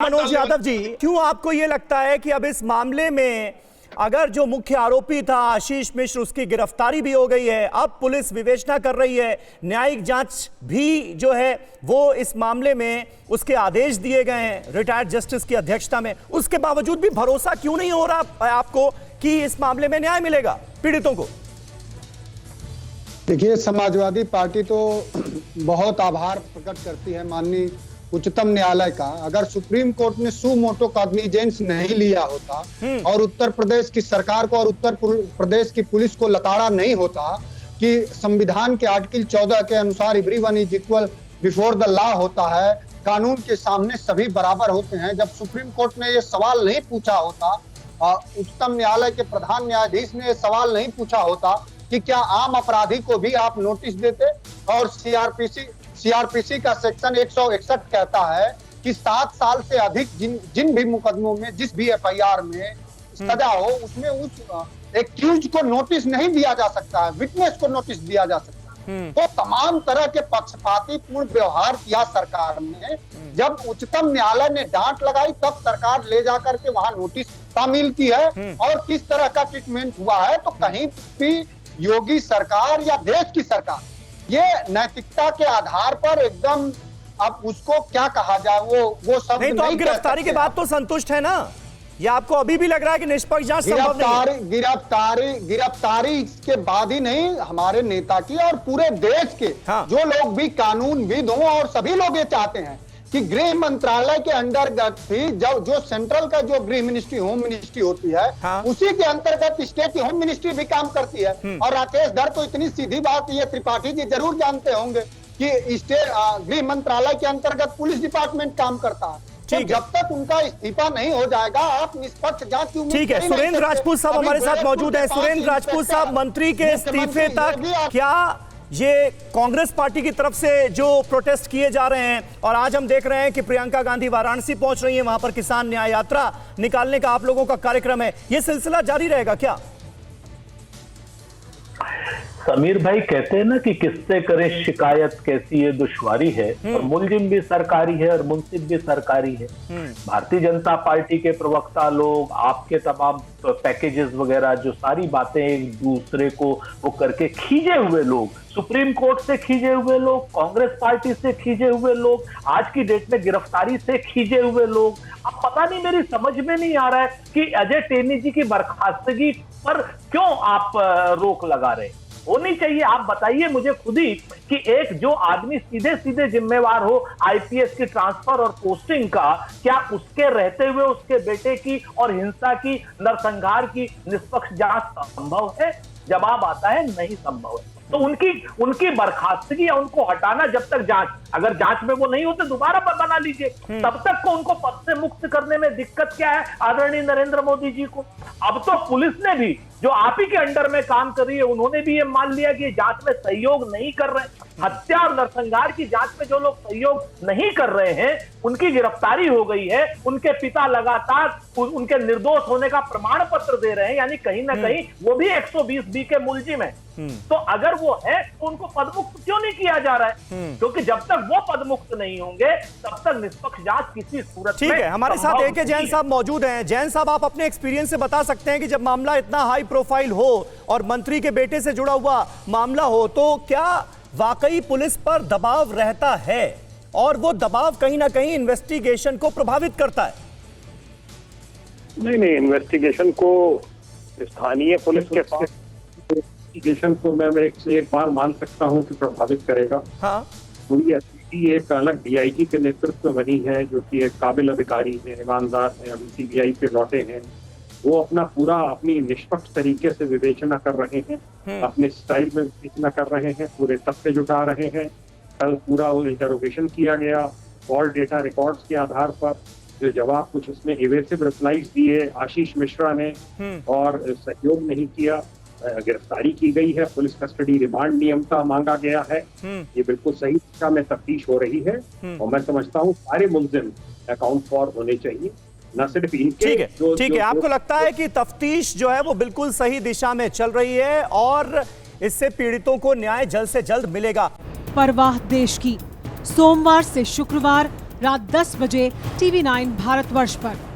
मनोज यादव जी, क्यों आपको यह लगता है कि अब इस मामले में अगर जो मुख्य आरोपी था आशीष मिश्र, उसकी गिरफ्तारी भी हो गई है, अब पुलिस विवेचना कर रही है, न्यायिक जांच भी जो है वो इस मामले में उसके आदेश दिए गए हैं रिटायर्ड जस्टिस की अध्यक्षता में, उसके बावजूद भी भरोसा क्यों नहीं हो रहा आपको कि इस मामले में न्याय मिलेगा पीड़ितों को? देखिए, समाजवादी पार्टी तो बहुत आभार प्रकट करती है माननीय उच्चतम न्यायालय का। अगर सुप्रीम कोर्ट ने सू मोटो कॉग्निजेंस नहीं लिया होता और उत्तर प्रदेश की सरकार को और उत्तर प्रदेश की पुलिस को लताड़ा नहीं होता कि संविधान के आर्टिकल 14 के अनुसार everyone is equal before the law होता है, कानून के सामने सभी बराबर होते हैं, जब सुप्रीम कोर्ट ने ये सवाल नहीं पूछा होता, उच्चतम न्यायालय के प्रधान न्यायाधीश ने ये सवाल नहीं पूछा होता कि क्या आम अपराधी को भी आप नोटिस देते, और सीआरपीसी का सेक्शन 161 कहता है कि 7 साल से अधिक जिन भी मुकदमों में, जिस भी एफआईआर में सजा हो, उसमें उस एक्यूज को नोटिस नहीं दिया जा सकता है, विटनेस को नोटिस दिया जा सकता है। तो तमाम तरह के पक्षपाती पूर्ण व्यवहार किया सरकार ने। जब उच्चतम न्यायालय ने डांट लगाई तब सरकार ले जाकर के वहां नोटिस शामिल की है, और किस तरह का ट्रीटमेंट हुआ है। तो कहीं भी योगी सरकार या देश की सरकार ये नैतिकता के आधार पर एकदम, अब उसको क्या कहा जाए, वो सब नहीं, तो आप गिरफ्तारी के बाद तो संतुष्ट है ना? या आपको अभी भी लग रहा है कि निष्पक्ष जांच संभव नहीं है? गिरफ्तारी के बाद ही नहीं, हमारे नेता की और पूरे देश के जो लोग भी कानूनविद हों, और सभी लोग ये चाहते हैं कि गृह मंत्रालय के अंतर्गत भी जो सेंट्रल का जो गृह मिनिस्ट्री, होम मिनिस्ट्री होती है, उसी के अंतर्गत स्टेट की होम मिनिस्ट्री भी काम करती है। और राकेश धर तो इतनी सीधी बात ये त्रिपाठी जी जरूर जानते होंगे कि स्टेट गृह मंत्रालय के अंतर्गत पुलिस डिपार्टमेंट काम करता है। तो जब तक उनका इस्तीफा नहीं हो जाएगा, आप निष्पक्ष जांच की उम्मीद ठीक है। सुरेंद्र राजपूत साहब हमारे साथ मौजूद है। सुरेंद्र राजपूत साहब, मंत्री के इस्तीफे तक क्या ये कांग्रेस पार्टी की तरफ से जो प्रोटेस्ट किए जा रहे हैं, और आज हम देख रहे हैं कि प्रियंका गांधी वाराणसी पहुंच रही हैं, वहां पर किसान न्याय यात्रा निकालने का आप लोगों का कार्यक्रम है, ये सिलसिला जारी रहेगा क्या? समीर भाई कहते हैं ना कि किससे करे शिकायत कैसी ये दुश्वारी है, और मुलजिम भी सरकारी है और मुंसिफ भी सरकारी है। भारतीय जनता पार्टी के प्रवक्ता लोग, आपके तमाम पैकेजेस वगैरह, जो सारी बातें एक दूसरे को वो करके खींचे हुए लोग, सुप्रीम कोर्ट से खींचे हुए लोग, कांग्रेस पार्टी से खींचे हुए लोग, आज की डेट में गिरफ्तारी से खींचे हुए लोग। अब पता नहीं, मेरी समझ में नहीं आ रहा है कि अजय टेनी जी की बर्खास्तगी पर क्यों आप रोक लगा रहे होनी चाहिए। आप बताइए मुझे खुद ही कि एक जो आदमी सीधे सीधे जिम्मेवार हो आईपीएस की ट्रांसफर और पोस्टिंग का, क्या उसके रहते हुए उसके बेटे की और हिंसा की, नरसंहार की निष्पक्ष जांच संभव है? जवाब आता है नहीं संभव है। तो उनकी बर्खास्तगी या उनको हटाना, जब तक जांच, अगर जांच में वो नहीं होते दोबारा बना लीजिए, तब तक को उनको पद से मुक्त करने में दिक्कत क्या है आदरणीय नरेंद्र मोदी जी को? अब तो पुलिस ने भी, जो आप ही के अंडर में काम कर रही है, उन्होंने भी ये मान लिया कि जांच में सहयोग नहीं कर रहे। हत्या और नरसंहार की जांच में जो लोग सहयोग नहीं कर रहे हैं, उनकी गिरफ्तारी हो गई है, उनके पिता लगातार उनके निर्दोष होने का प्रमाण पत्र दे रहे हैं, यानी कहीं ना कहीं वो भी 120B के मुलजिम है। तो अगर वो है तो उनको पदमुक्त क्यों नहीं किया जा रहा है? क्योंकि जब तक वो पदमुक्त नहीं होंगे तब तक निष्पक्ष जांच किसी सूरत में। ठीक है, हमारे साथ AK जैन साहब मौजूद हैं। जैन साहब, आप अपने एक्सपीरियंस से बता सकते हैं कि जब मामला इतना हाई प्रोफाइल हो और मंत्री के बेटे से जुड़ा हुआ मामला हो, तो क्या वाकई पुलिस पर दबाव रहता है, और वो दबाव कहीं ना कहीं इन्वेस्टिगेशन को प्रभावित करता है? नहीं, इन्वेस्टिगेशन को स्थानीय पुलिस के पास इन्वेस्टिगेशन को मैं एक बार मान सकता हूं कि प्रभावित करेगा। पूरी एसपीटी एक अलग डीआईजी के नेतृत्व में बनी है, जो कि एक काबिल अधिकारी है, ईमानदार है, अभी सीबीआई पे लौटे हैं। वो अपनी निष्पक्ष तरीके से विवेचना कर रहे हैं, अपने स्टाइल में विवेचना कर रहे हैं, पूरे तथ्य जुटा रहे हैं। कल पूरा वो इंटरोगेशन किया गया, कॉल डेटा रिकॉर्ड्स के आधार पर जो जवाब कुछ उसमें इवेसिव रिप्लाईज दिए आशीष मिश्रा ने, और सहयोग नहीं किया। गिरफ्तारी की गई है, पुलिस कस्टडी रिमांड नियम का मांगा गया है। ये बिल्कुल सही दिशा में तफ्तीश हो रही है, और मैं समझता हूँ सारे मुलजिम अकाउंट फॉर होने चाहिए, न सिर्फ इनके। ठीक है, आपको लगता है कि तफ्तीश जो है वो बिल्कुल सही दिशा में चल रही है और इससे पीड़ितों को न्याय जल्द से जल्द मिलेगा। परवाह देश की, सोमवार से शुक्रवार रात 10 बजे TV9 भारतवर्ष पर।